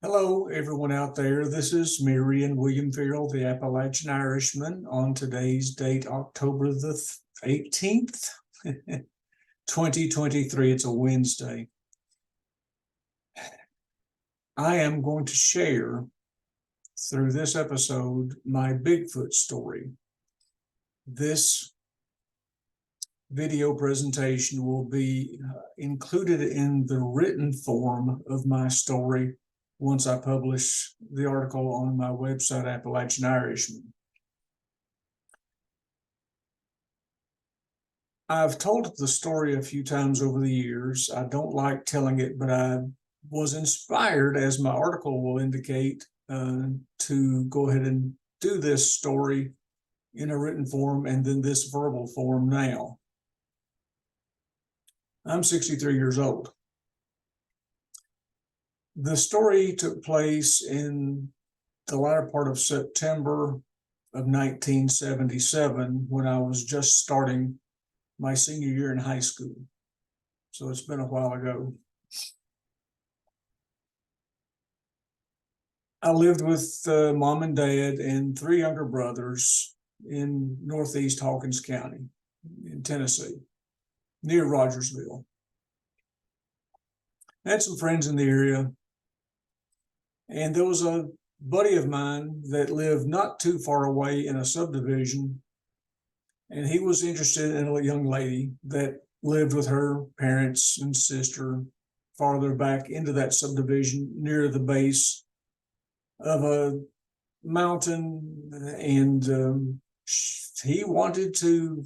Hello, everyone out there. This is Mary and William Farrell, the Appalachian Irishman, on today's date, October the 18th, 2023. It's a Wednesday. I am going to share through this episode my Bigfoot story. This video presentation will be included in the written form of my story once I publish the article on my website, Appalachian Irishman. I've told the story a few times over the years. I don't like telling it, but I was inspired, as my article will indicate, to go ahead and do this story in a written form and then this verbal form now. I'm 63 years old. The story took place in the latter part of September of 1977 when I was just starting my senior year in high school. So it's been a while ago. I lived with mom and dad and three younger brothers in northeast Hawkins County in Tennessee, near Rogersville. I had some friends in the area. And there was a buddy of mine that lived not too far away in a subdivision, and he was interested in a young lady that lived with her parents and sister farther back into that subdivision near the base of a mountain, and he wanted to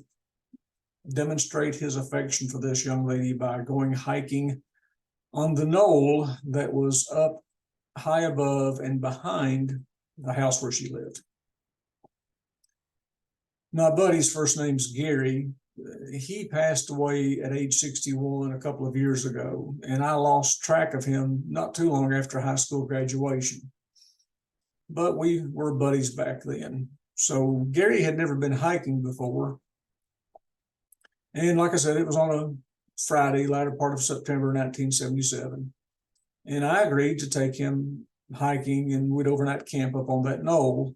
demonstrate his affection for this young lady by going hiking on the knoll that was up high above and behind the house where she lived. My buddy's first name's Gary. He passed away at age 61 a couple of years ago, and I lost track of him not too long after high school graduation. But we were buddies back then. So Gary had never been hiking before. And like I said, it was on a Friday, latter part of September 1977. And I agreed to take him hiking, and we'd overnight camp up on that knoll,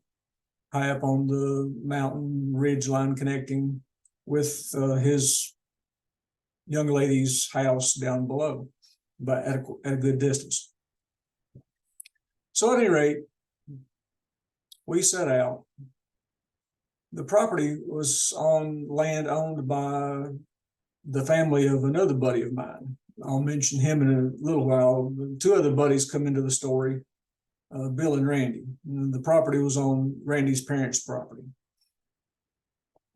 high up on the mountain ridge line connecting with his young lady's house down below, but at a good distance. So at any rate, we set out. The property was on land owned by the family of another buddy of mine. I'll mention him in a little while. Two other buddies come into the story, Bill and Randy. And the property was on Randy's parents' property.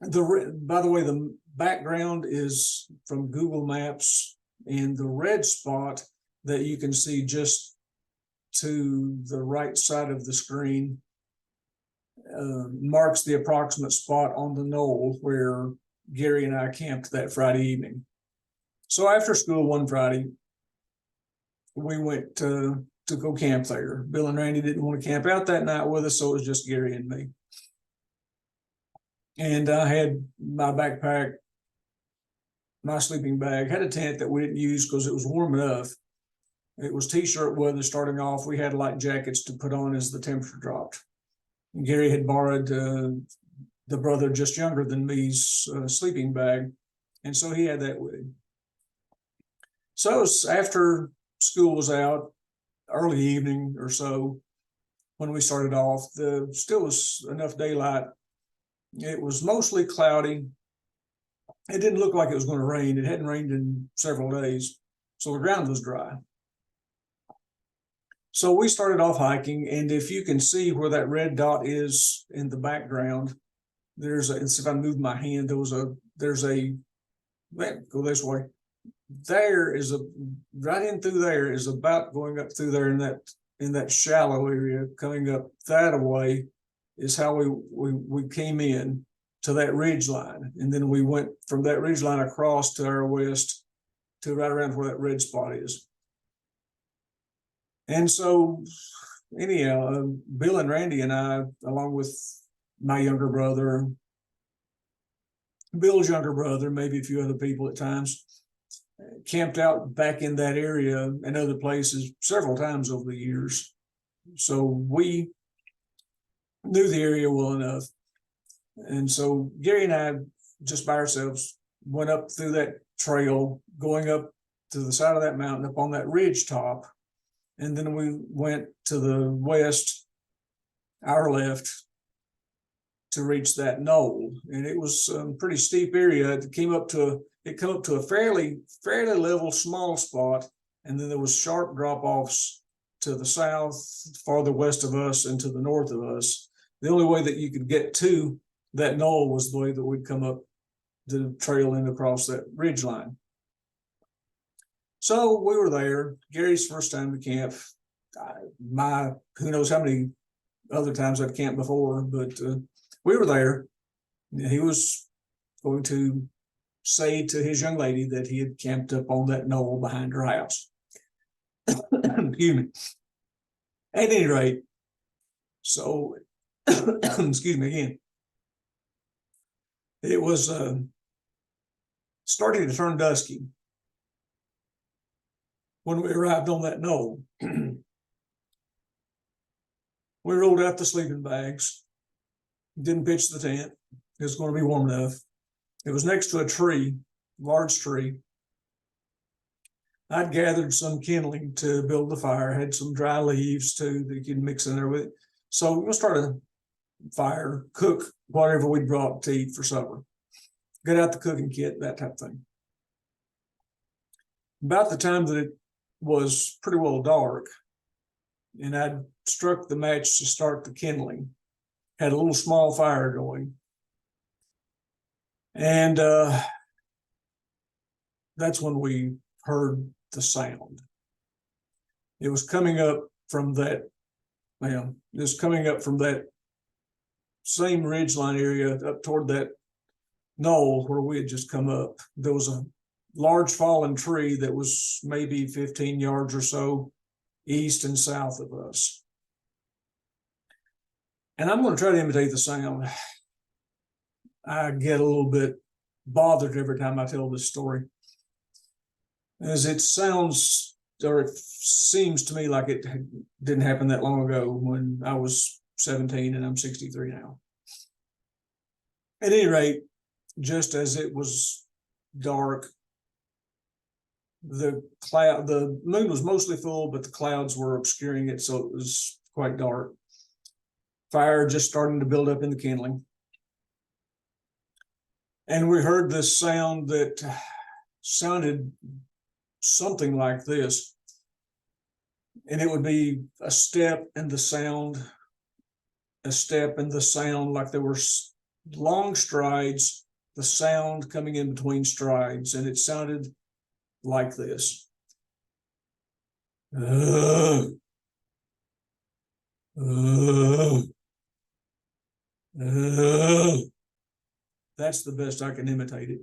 By the way, the background is from Google Maps, and the red spot that you can see just to the right side of the screen marks the approximate spot on the knoll where Gary and I camped that Friday evening. So after school one Friday, we went to go camp there. Bill and Randy didn't want to camp out that night with us, so it was just Gary and me. And I had my backpack, my sleeping bag, had a tent that we didn't use because it was warm enough. It was t-shirt weather starting off. We had light jackets to put on as the temperature dropped. And Gary had borrowed the brother just younger than me's sleeping bag, and so he had that with him. So after school was out, early evening or so, when we started off, there still was enough daylight. It was mostly cloudy. It didn't look like it was going to rain. It hadn't rained in several days, so the ground was dry. So we started off hiking, and if you can see where that red dot is in the background, if I move my hand, go this way. There is right in through there is about going up through there in that shallow area, coming up that way is how we came in to that ridge line. And then we went from that ridge line across to our west to right around where that red spot is. And so anyhow, Bill and Randy and I, along with my younger brother, Bill's younger brother, maybe a few other people at times, camped out back in that area and other places several times over the years. So we knew the area well enough. And so Gary and I, just by ourselves, went up through that trail, going up to the side of that mountain, up on that ridge top. And then we went to the west, our left, to reach that knoll. And it was a pretty steep area. It came up to a fairly level, small spot. And then there was sharp drop-offs to the south, farther west of us, and to the north of us. The only way that you could get to that knoll was the way that we'd come up the trail and across that ridge line. So we were there. Gary's first time to camp. Who knows how many other times I'd camped before, but we were there. He was going to say to his young lady that he had camped up on that knoll behind her house. Excuse me. At any rate, so excuse me again. It was starting to turn dusky when we arrived on that knoll. We rolled out the sleeping bags, didn't pitch the tent. It was going to be warm enough. It was next to a tree, large tree. I'd gathered some kindling to build the fire, had some dry leaves too that you could mix in there with it. So we'll start a fire, cook whatever we brought to eat for supper, get out the cooking kit, that type of thing. About the time that it was pretty well dark, and I'd struck the match to start the kindling, had a little small fire going. And that's when we heard the sound. It was coming up from that, same ridgeline area up toward that knoll where we had just come up. There was a large fallen tree that was maybe 15 yards or so east and south of us. And I'm going to try to imitate the sound. I get a little bit bothered every time I tell this story, as it sounds, or it seems to me like it didn't happen that long ago when I was 17 and I'm 63 now. At any rate, just as it was dark, the moon was mostly full, but the clouds were obscuring it, so it was quite dark. Fire just starting to build up in the kindling. And we heard this sound that sounded something like this. And it would be a step and the sound, like there were long strides, the sound coming in between strides. And it sounded like this. That's the best I can imitate it.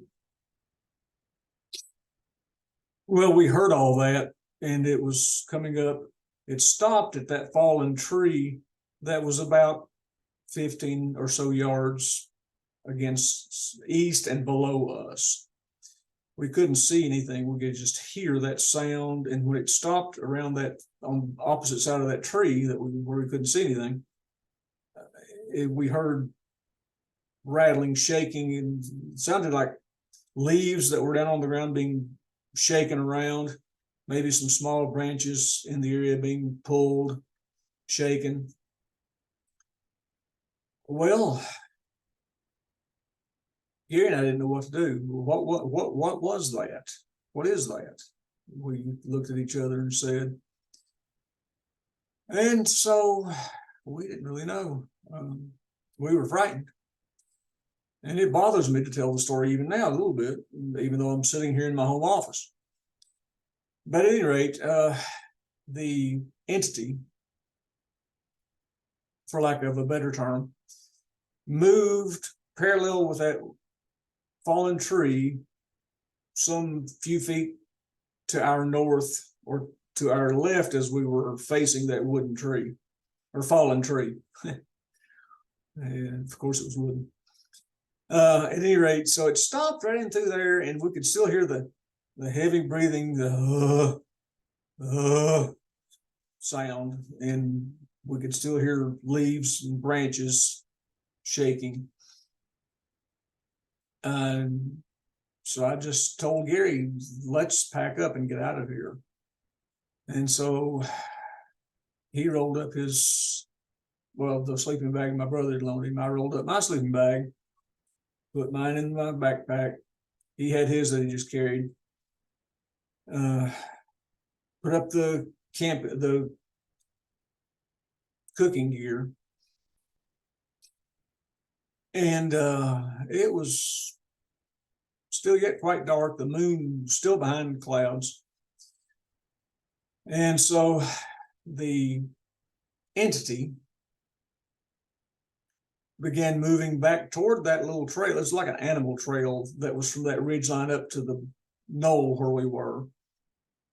Well, we heard all that, and it was coming up. It stopped at that fallen tree that was about 15 or so yards against east and below us. We couldn't see anything. We could just hear that sound. And when it stopped around that, on the opposite side of that tree where we couldn't see anything, we heard rattling, shaking, and it sounded like leaves that were down on the ground being shaken around, maybe some small branches in the area being pulled, shaken. Well, Gary and I didn't know what to do. What was that? What is that? We looked at each other and said, and so we didn't really know. We were frightened. And it bothers me to tell the story even now a little bit, even though I'm sitting here in my home office. But at any rate, the entity, for lack of a better term, moved parallel with that fallen tree some few feet to our north or to our left as we were facing that wooden tree or fallen tree. And of course it was wooden. At any rate, so it stopped right in through there, and we could still hear the heavy breathing, the sound, and We could still hear leaves and branches shaking. So I just told Gary, let's pack up and get out of here. And so he rolled up the sleeping bag my brother had loaned him. I rolled up my sleeping bag, put mine in my backpack. He had his that he just carried. Put up the cooking gear. And it was still yet quite dark. The moon still behind the clouds. And so the entity began moving back toward that little trail. It's like an animal trail that was from that ridge line up to the knoll where we were.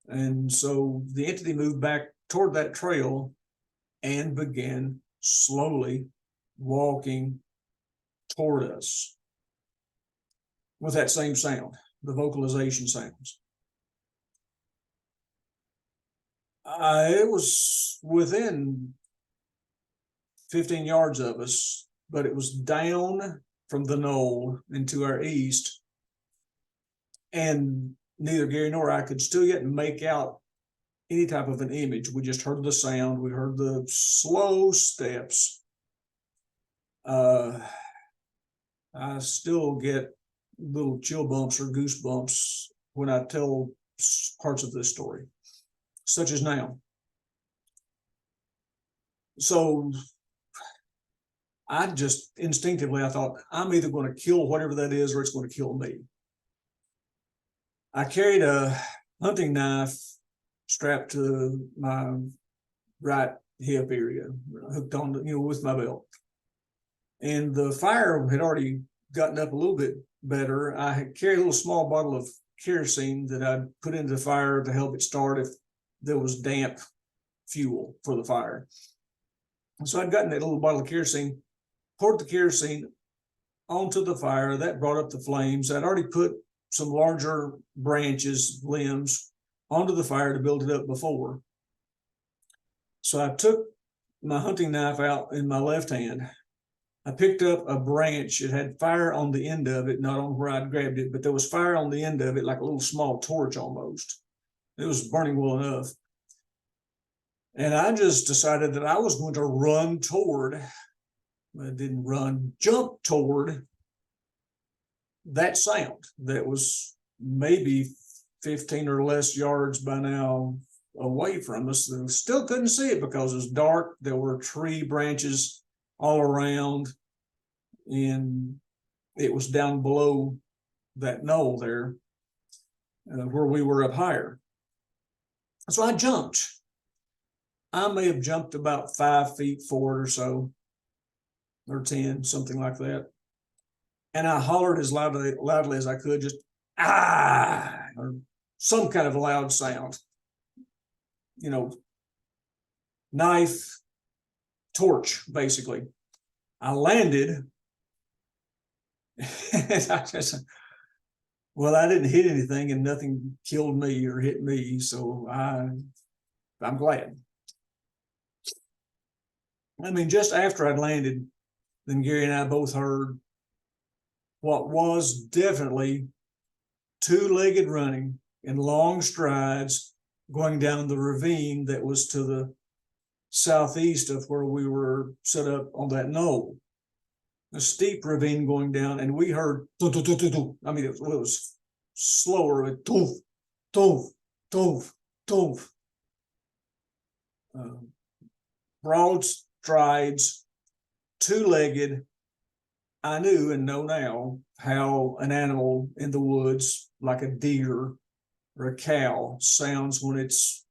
And so the entity moved back toward that trail and began slowly walking toward us with that same sound, the vocalization sounds. It was within 15 yards of us, but it was down from the knoll and to our east. And neither Gary nor I could still yet make out any type of an image. We just heard the sound. We heard the slow steps. I still get little chill bumps or goosebumps when I tell parts of this story, such as now. So I just instinctively, I thought, I'm either going to kill whatever that is or it's going to kill me. I carried a hunting knife strapped to my right hip area, hooked on, with my belt. And the fire had already gotten up a little bit better. I had carried a little small bottle of kerosene that I'd put into the fire to help it start if there was damp fuel for the fire. And so I'd gotten that little bottle of kerosene, poured the kerosene onto the fire. That brought up the flames. I'd already put some larger branches, limbs, onto the fire to build it up before. So I took my hunting knife out in my left hand. I picked up a branch. It had fire on the end of it, not on where I'd grabbed it, but there was fire on the end of it, like a little small torch almost. It was burning well enough. And I just decided that I was going to run toward, I didn't run, jump toward that sound that was maybe 15 or less yards by now away from us. And still couldn't see it because it was dark. There were tree branches all around, and it was down below that knoll there where we were up higher. So I jumped. I may have jumped about 5 feet forward or so, or 10, something like that. And I hollered as loudly as I could, just or some kind of loud sound, knife, torch, basically. I landed. And I didn't hit anything, and nothing killed me or hit me, so I'm glad. I mean, just after I'd landed, then Gary and I both heard what was definitely two-legged running in long strides going down the ravine that was to the southeast of where we were set up on that knoll. A steep ravine going down, and we heard, I mean, it was slower, with doof, doof, doof, doof. Broad strides, two-legged. I knew and know now how an animal in the woods, like a deer or a cow, sounds when it's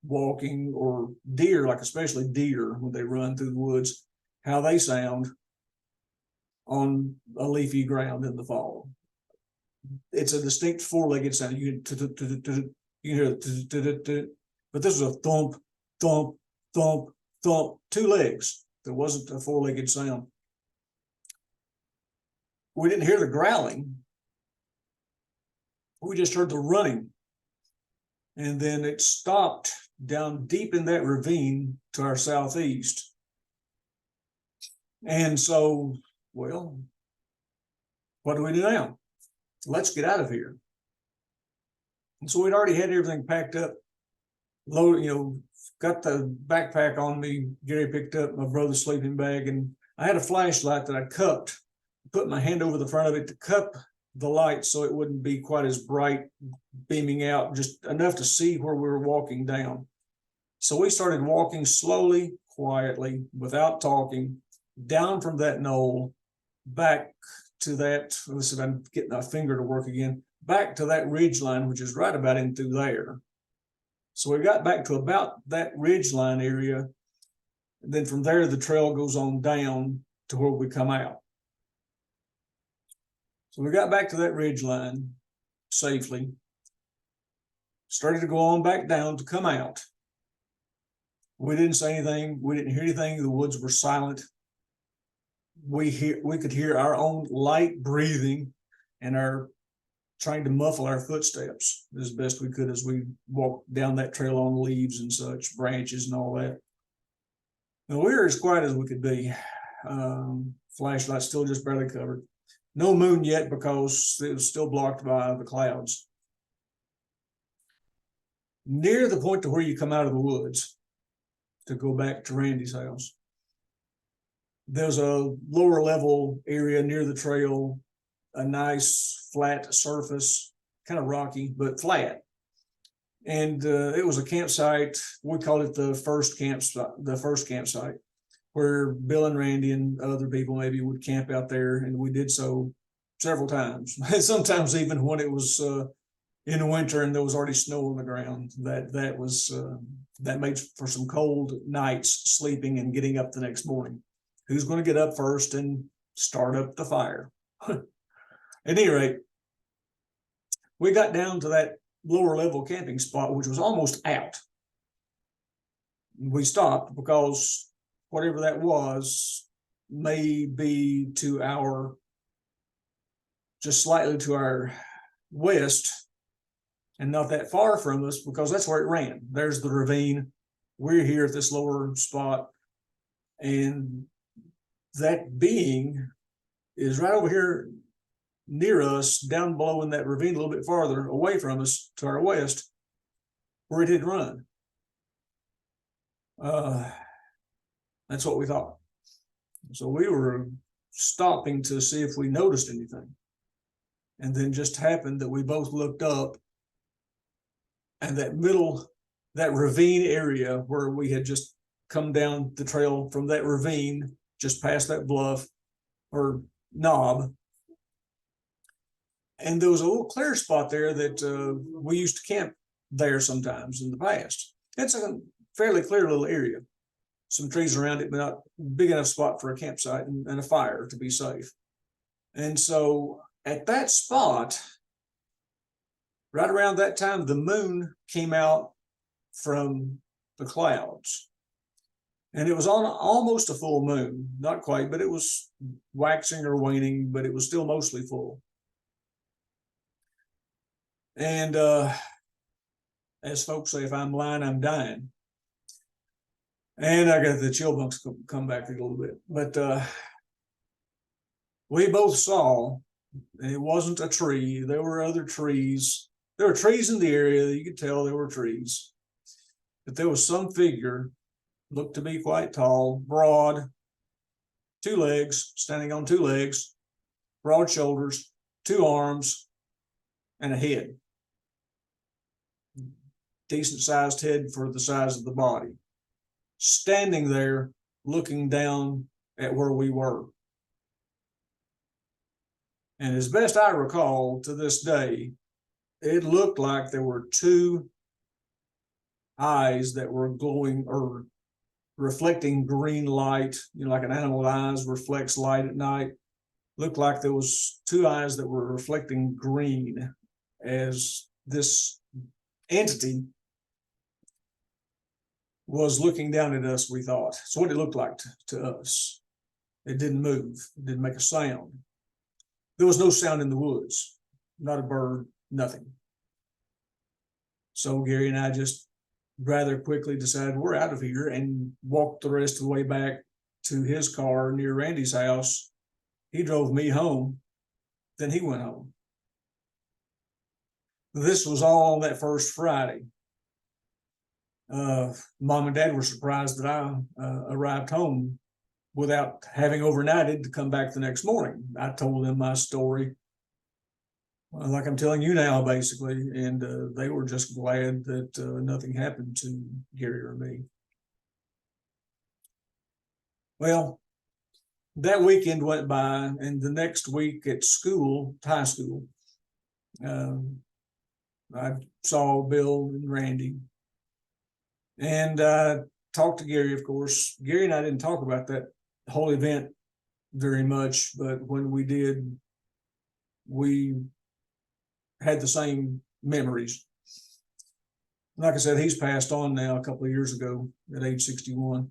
walking, or deer, like especially deer when they run through the woods, how they sound on a leafy ground in the fall. It's a distinct four-legged sound. You can hear it, but this was a thump, thump, thump, thump, two legs. There wasn't a four-legged sound. We didn't hear the growling. We just heard the running. And then it stopped down deep in that ravine to our southeast. And so, well, what do we do now? Let's get out of here. And so we'd already had everything packed up, loaded, got the backpack on me. Gary picked up my brother's sleeping bag, and I had a flashlight that I cupped, put my hand over the front of it to cup the light so it wouldn't be quite as bright, beaming out, just enough to see where we were walking down. So we started walking slowly, quietly, without talking, down from that knoll, back to that, let's see if I'm getting my finger to work again, back to that ridge line, which is right about in through there. So we got back to about that ridge line area. And then from there, the trail goes on down to where we come out. So we got back to that ridge line safely, started to go on back down to come out. We didn't say anything. We didn't hear anything. The woods were silent. We could hear our own light breathing and our trying to muffle our footsteps as best we could as we walked down that trail on leaves and such, branches and all that. And we were as quiet as we could be. Flashlight still just barely covered. No moon yet because it was still blocked by the clouds. Near the point to where you come out of the woods to go back to Randy's house, there's a lower level area near the trail, a nice flat surface, kind of rocky, but flat. And it was a campsite. We called it the first campsite, where Bill and Randy and other people maybe would camp out there, and we did so several times. Sometimes even when it was in the winter and there was already snow on the ground. That made for some cold nights sleeping and getting up the next morning. Who's going to get up first and start up the fire? At any rate, we got down to that lower level camping spot, which was almost out. We stopped because whatever that was may be just slightly to our west and not that far from us, because that's where it ran. There's the ravine. We're here at this lower spot, and that being is right over here near us, down below in that ravine, a little bit farther away from us to our west, where it had run. That's what we thought. So we were stopping to see if we noticed anything. And then just happened that we both looked up, and that ravine area where we had just come down the trail from that ravine, just past that bluff or knob. And there was a little clear spot there that we used to camp there sometimes in the past. It's a fairly clear little area. Some trees around it, but not big enough spot for a campsite and a fire to be safe. And so at that spot, right around that time, the moon came out from the clouds. And it was on almost a full moon, not quite, but it was waxing or waning, but it was still mostly full. And as folks say, if I'm lying, I'm dying. And I got the chill bumps come back a little bit. But we both saw, and it wasn't a tree. There were other trees. There were trees in the area. You could tell there were trees. But there was some figure, looked to be quite tall, broad, 2 legs, standing on 2 legs, broad shoulders, 2 arms, and a head. Decent sized head for the size of the body. Standing there, looking down at where we were. And as best I recall to this day, it looked like there were 2 eyes that were glowing or reflecting green light, like an animal eyes reflects light at night. Looked like there was 2 eyes that were reflecting green as this entity was looking down at us, we thought. So what it looked like to us. It didn't move. It didn't make a sound. There was no sound in the woods. Not a bird, nothing. So Gary and I just rather quickly decided we're out of here and walked the rest of the way back to his car near Randy's house. He drove me home, then he went home. This was all on that first Friday. Mom and Dad were surprised that I arrived home without having overnighted to come back the next morning. I told them my story, like I'm telling you now, basically, and they were just glad that nothing happened to Gary or me. Well, that weekend went by, and the next week at school, high school, I saw Bill and Randy, and talked to Gary, of course. Gary and I didn't talk about that whole event very much, but when we did, we had the same memories. Like I said, he's passed on now a couple of years ago at age 61.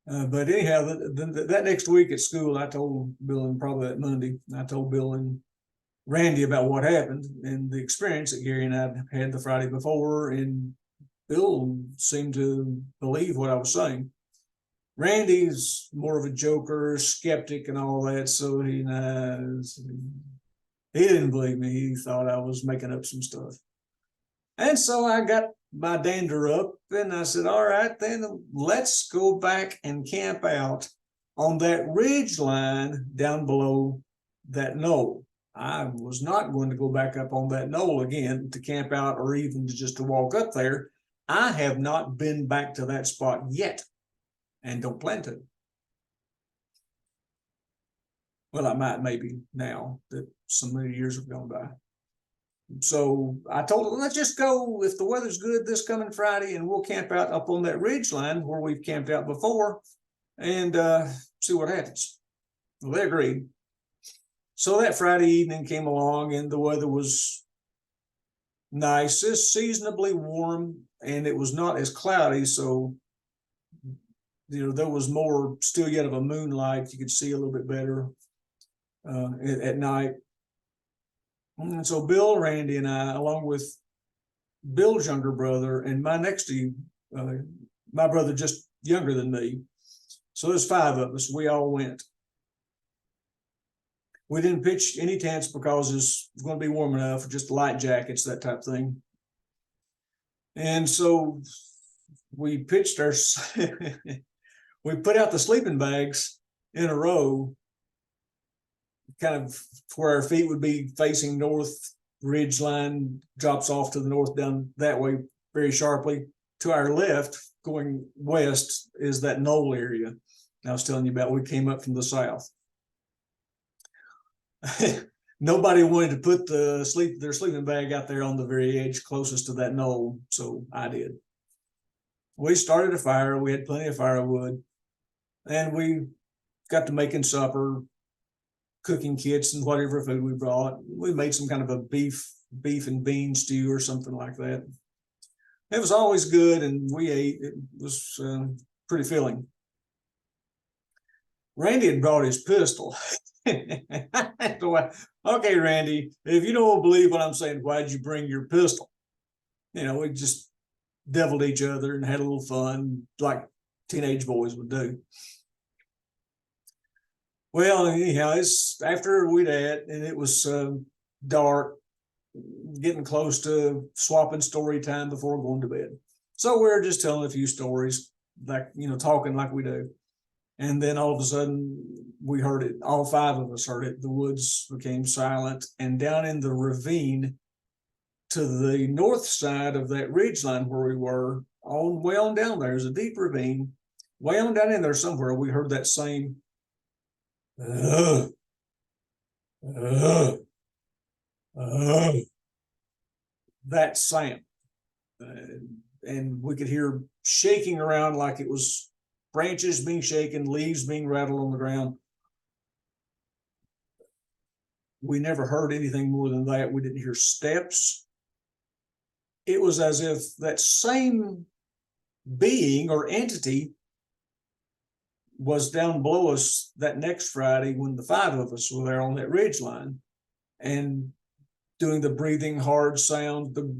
But anyhow, that next week at school, I told Bill, and probably that Monday, I told Bill and Randy about what happened and the experience that Gary and I had the Friday before, and Bill seemed to believe what I was saying. Randy's more of a joker, skeptic, and all that, so he didn't believe me. He thought I was making up some stuff. And so I got my dander up, and I said, all right, then let's go back and camp out on that ridge line down below that knoll. I was not going to go back up on that knoll again to camp out, or even just to walk up there. I have not been back to that spot yet, and don't plan to. Well, I might, maybe now that so many years have gone by. So I told him, let's just go, if the weather's good, this coming Friday, and we'll camp out up on that ridge line where we've camped out before, and see what happens. Well, they agreed. So that Friday evening came along, and the weather was nice. It's seasonably warm, and it was not as cloudy, so there was more still yet of a moonlight. You could see a little bit better at night. And so Bill, Randy, and I, along with Bill's younger brother and my next to my brother just younger than me, so there's 5 of us. We all went. We didn't pitch any tents because it's going to be warm enough, just light jackets, that type of thing. And so we pitched our, we put out the sleeping bags in a row, kind of where our feet would be facing north. Ridge line drops off to the north down that way very sharply. To our left, going west, is that knoll area I was telling you about. We came up from the south. Nobody wanted to put their sleeping bag out there on the very edge closest to that knoll, so I did. We started a fire. We had plenty of firewood, and we got to making supper, cooking kits and whatever food we brought. We made some kind of a beef and bean stew or something like that. It was always good, and we ate. It was pretty filling. Randy had brought his pistol. Okay, Randy, if you don't believe what I'm saying, why'd you bring your pistol? We just deviled each other and had a little fun, like teenage boys would do. Well, anyhow, it's after we'd ate, and it was dark, getting close to swapping story time before going to bed. So we're just telling a few stories, like, talking like we do. And then all of a sudden we heard it. All 5 of us heard it. The woods became silent, and down in the ravine to the north side of that ridge line where we were, way on down there's a deep ravine. Way on down in there somewhere, we heard that same that sound, and we could hear shaking around like it was branches being shaken, leaves being rattled on the ground. We never heard anything more than that. We didn't hear steps. It was as if that same being or entity was down below us that next Friday when the 5 of us were there on that ridge line. And doing the breathing hard sound, the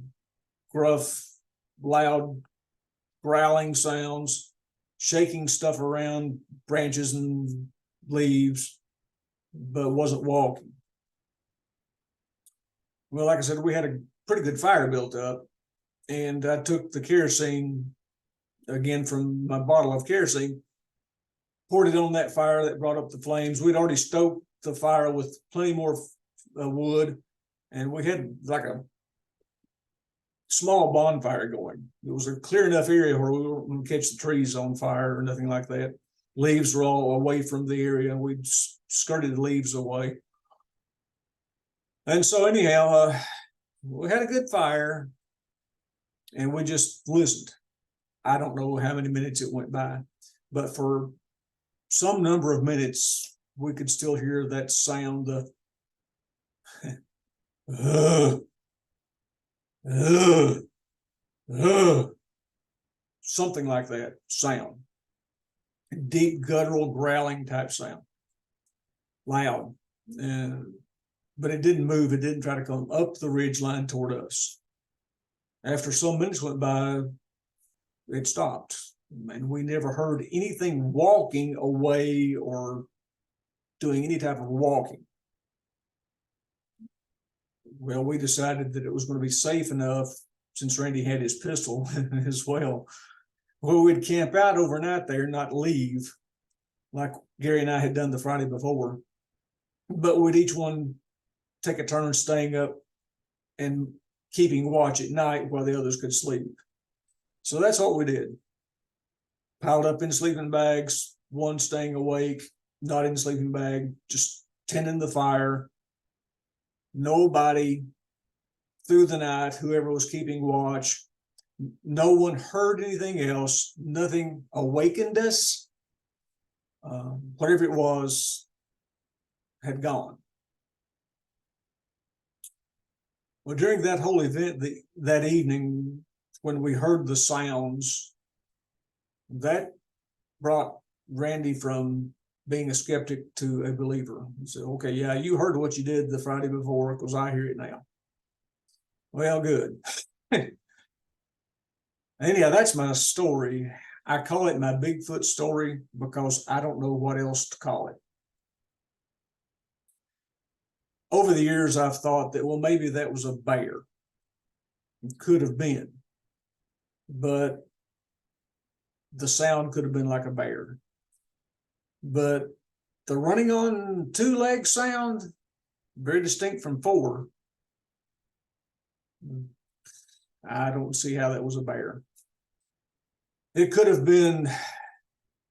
gruff, loud growling sounds, shaking stuff around, branches and leaves, but wasn't walking. Well, like I said, we had a pretty good fire built up, and I took the kerosene again from my bottle of kerosene, poured it on that fire that brought up the flames. We'd already stoked the fire with plenty more wood, and we had like a small bonfire going. It was a clear enough area where we weren't going to catch the trees on fire or nothing like that. Leaves were all away from the area, and we'd skirted the leaves away. And so anyhow, we had a good fire, and we just listened. I don't know how many minutes it went by, but for some number of minutes, we could still hear that sound, something like that sound. Deep guttural growling type sound, loud, but it didn't move. It didn't try to come up the ridge line toward us. After some minutes went by, it stopped, and we never heard anything walking away or doing any type of walking. Well, we decided that it was going to be safe enough, since Randy had his pistol as well. Well, we'd camp out overnight there, not leave, like Gary and I had done the Friday before, but we'd each one take a turn staying up and keeping watch at night while the others could sleep. So that's what we did. Piled up in sleeping bags, one staying awake, not in the sleeping bag, just tending the fire. Nobody through the night, whoever was keeping watch. No one heard anything else. Nothing awakened us. Whatever it was had gone. Well, during that whole event that evening, when we heard the sounds, that brought Randy from being a skeptic to a believer. He said, okay, yeah, you heard what you did the Friday before, because I hear it now. Well, good. Anyhow, that's my story. I call it my Bigfoot story because I don't know what else to call it. Over the years, I've thought that, well, maybe that was a bear. It could have been. But the sound could have been like a bear. But the running on two legs sound, very distinct from four. I don't see how that was a bear. It could have been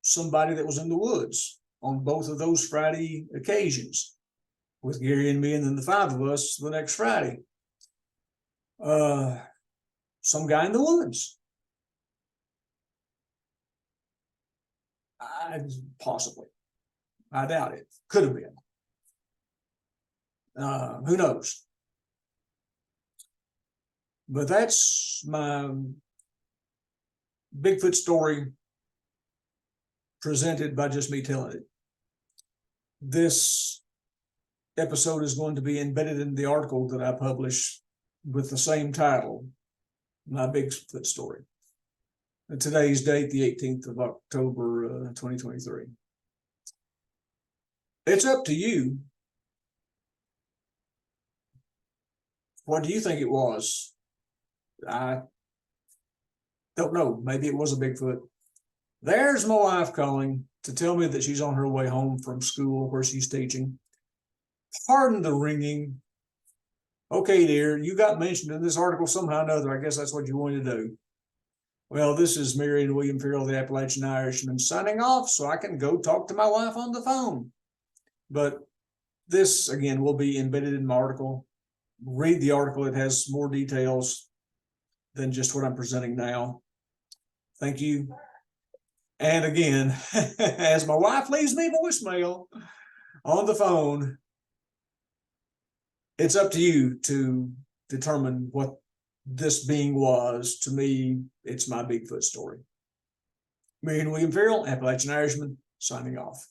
somebody that was in the woods on both of those Friday occasions, with Gary and me, and then the five of us the next Friday. Some guy in the woods. Possibly. I doubt it. Could have been. Who knows? But that's my Bigfoot story, presented by just me telling it. This episode is going to be embedded in the article that I publish with the same title, My Bigfoot Story. And today's date, the 18th of October, 2023. It's up to you. What do you think it was? I don't know. Maybe it was a Bigfoot. There's my wife calling to tell me that she's on her way home from school where she's teaching. Pardon the ringing. Okay, dear, you got mentioned in this article somehow or another. I guess that's what you wanted to do. Well, this is Mary and William Farrell, the Appalachian Irishman, signing off so I can go talk to my wife on the phone. But this, again, will be embedded in my article. Read the article. It has more details than just what I'm presenting now. Thank you. And again, as my wife leaves me voicemail on the phone, it's up to you to determine what this being was. To me, it's my Bigfoot story. Me and William Farrell, Appalachian Irishman, signing off.